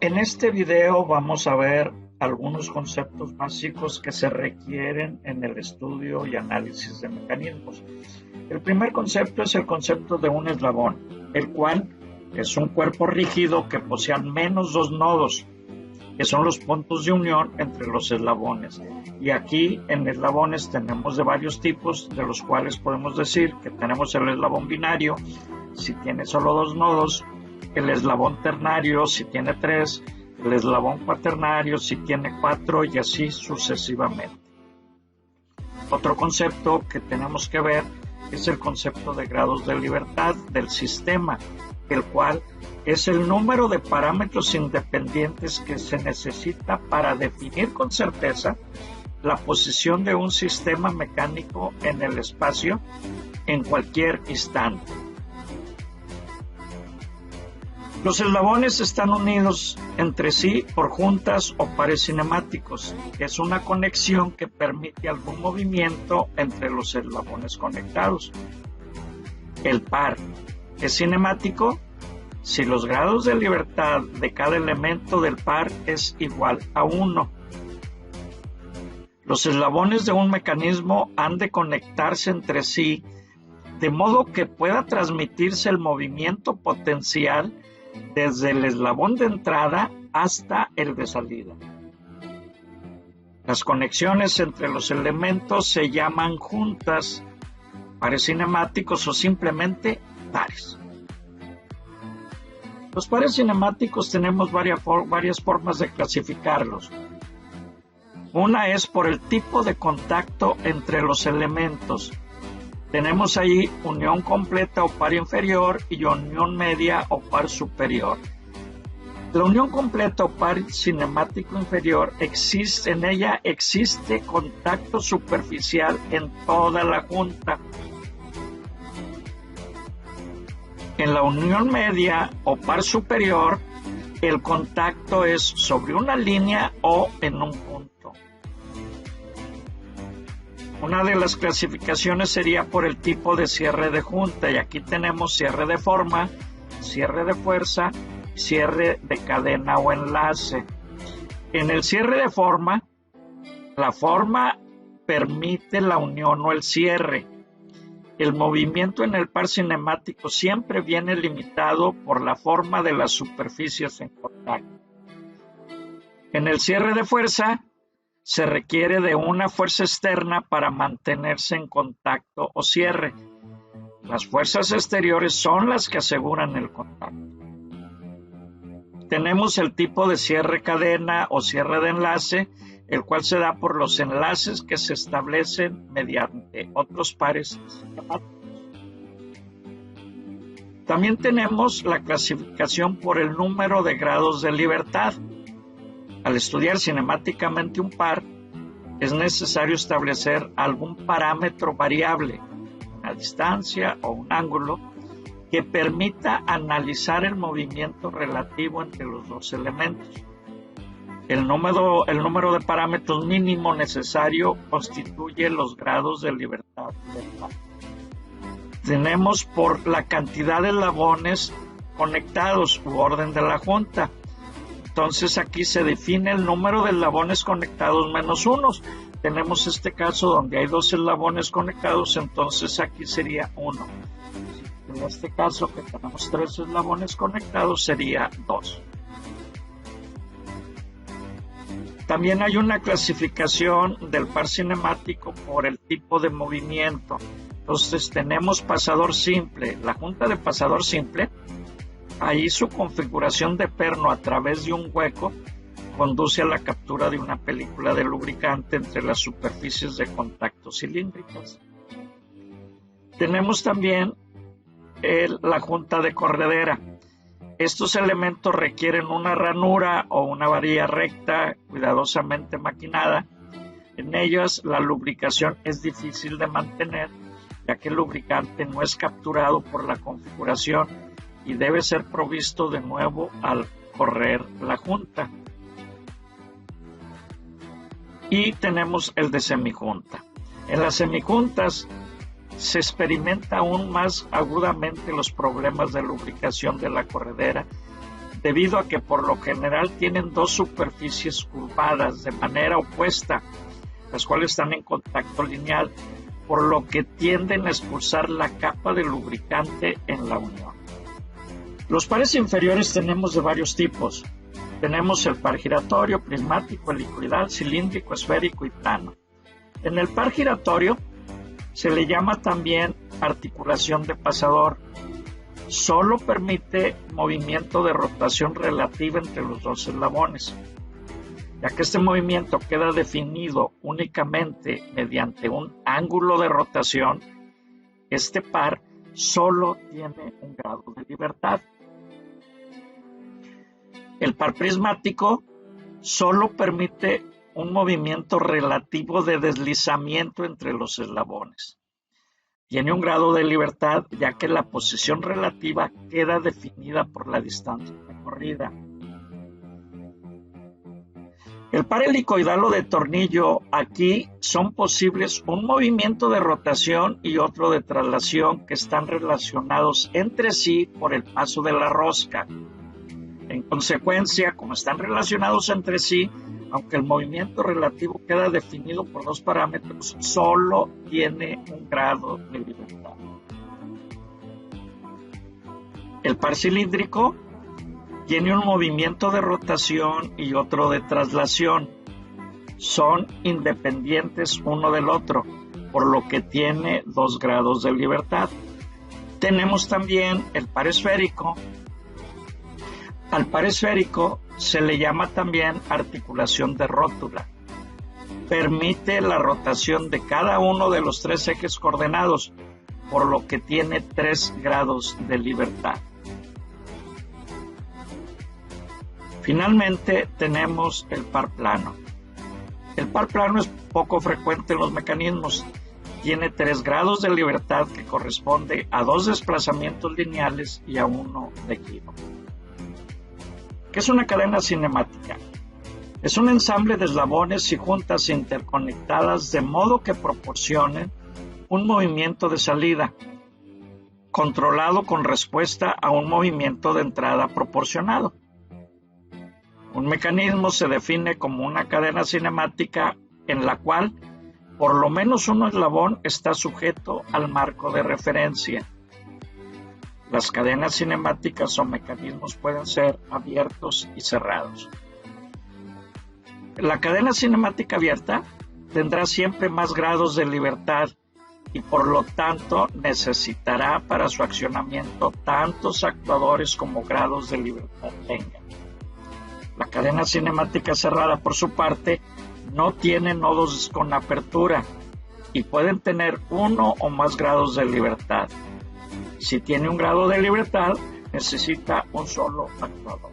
En este video vamos a ver algunos conceptos básicos que se requieren en el estudio y análisis de mecanismos. El primer concepto es el concepto de un eslabón, el cual es un cuerpo rígido que posee al menos dos nodos, que son los puntos de unión entre los eslabones. Y aquí en eslabones tenemos de varios tipos, de los cuales podemos decir que tenemos el eslabón binario, si tiene solo dos nodos, el eslabón ternario si tiene tres, el eslabón cuaternario si tiene cuatro y así sucesivamente. Otro concepto que tenemos que ver es el concepto de grados de libertad del sistema, el cual es el número de parámetros independientes que se necesita para definir con certeza la posición de un sistema mecánico en el espacio en cualquier instante. Los eslabones están unidos entre sí por juntas o pares cinemáticos, que es una conexión que permite algún movimiento entre los eslabones conectados. El par es cinemático si los grados de libertad de cada elemento del par es igual a 1. Los eslabones de un mecanismo han de conectarse entre sí de modo que pueda transmitirse el movimiento potencial desde el eslabón de entrada hasta el de salida. Las conexiones entre los elementos se llaman juntas, pares cinemáticos o simplemente pares. Los pares cinemáticos tenemos varias formas de clasificarlos. Una es por el tipo de contacto entre los elementos. Tenemos ahí unión completa o par inferior y unión media o par superior. La unión completa o par cinemático inferior en ella existe contacto superficial en toda la junta. En la unión media o par superior, el contacto es sobre una línea o en un punto. Una de las clasificaciones sería por el tipo de cierre de junta, y aquí tenemos cierre de forma, cierre de fuerza, cierre de cadena o enlace. En el cierre de forma, la forma permite la unión o el cierre. El movimiento en el par cinemático siempre viene limitado por la forma de las superficies en contacto. En el cierre de fuerza, se requiere de una fuerza externa para mantenerse en contacto o cierre. Las fuerzas exteriores son las que aseguran el contacto. Tenemos el tipo de cierre cadena o cierre de enlace, el cual se da por los enlaces que se establecen mediante otros pares cinemáticos. También tenemos la clasificación por el número de grados de libertad. Al estudiar cinemáticamente un par, es necesario establecer algún parámetro variable, una distancia o un ángulo, que permita analizar el movimiento relativo entre los dos elementos. El número de parámetros mínimo necesario constituye los grados de libertad del par. Tenemos por la cantidad de eslabones conectados u orden de la junta. Entonces aquí se define el número de eslabones conectados menos unos. Tenemos este caso donde hay dos eslabones conectados, entonces aquí sería 1. En este caso que tenemos 3 eslabones conectados sería 2. También hay una clasificación del par cinemático por el tipo de movimiento. Entonces tenemos pasador simple. La junta de pasador simple, ahí su configuración de perno a través de un hueco conduce a la captura de una película de lubricante entre las superficies de contacto cilíndricas. Tenemos también la junta de corredera. Estos elementos requieren una ranura o una varilla recta cuidadosamente maquinada. En ellas la lubricación es difícil de mantener, ya que el lubricante no es capturado por la configuración y debe ser provisto de nuevo al correr la junta. Y tenemos el de semijunta. En las semijuntas se experimenta aún más agudamente los problemas de lubricación de la corredera, debido a que por lo general tienen dos superficies curvadas de manera opuesta, las cuales están en contacto lineal, por lo que tienden a expulsar la capa de lubricante en la unión. Los pares inferiores tenemos de varios tipos. Tenemos el par giratorio, prismático, helicoidal, cilíndrico, esférico y plano. En el par giratorio se le llama también articulación de pasador. Solo permite movimiento de rotación relativa entre los dos eslabones. Ya que este movimiento queda definido únicamente mediante un ángulo de rotación, este par solo tiene un grado de libertad. El par prismático solo permite un movimiento relativo de deslizamiento entre los eslabones. Tiene un grado de libertad ya que la posición relativa queda definida por la distancia recorrida. El par helicoidal o de tornillo, aquí son posibles un movimiento de rotación y otro de traslación que están relacionados entre sí por el paso de la rosca. En consecuencia, como están relacionados entre sí, aunque el movimiento relativo queda definido por dos parámetros, solo tiene un grado de libertad. El par cilíndrico tiene un movimiento de rotación y otro de traslación. Son independientes uno del otro, por lo que tiene dos grados de libertad. Tenemos también el par esférico. Al par esférico se le llama también articulación de rótula. Permite la rotación de cada uno de los tres ejes coordenados, por lo que tiene 3 grados de libertad. Finalmente tenemos el par plano. El par plano es poco frecuente en los mecanismos. Tiene 3 grados de libertad que corresponde a 2 desplazamientos lineales y a 1 de giro. ¿Qué es una cadena cinemática? Es un ensamble de eslabones y juntas interconectadas de modo que proporcionen un movimiento de salida, controlado con respuesta a un movimiento de entrada proporcionado. Un mecanismo se define como una cadena cinemática en la cual por lo menos un eslabón está sujeto al marco de referencia. Las cadenas cinemáticas o mecanismos pueden ser abiertos y cerrados. La cadena cinemática abierta tendrá siempre más grados de libertad y por lo tanto necesitará para su accionamiento tantos actuadores como grados de libertad tengan. La cadena cinemática cerrada, por su parte, no tiene nodos con apertura y pueden tener 1 o más grados de libertad. Si tiene un grado de libertad, necesita un solo actuador.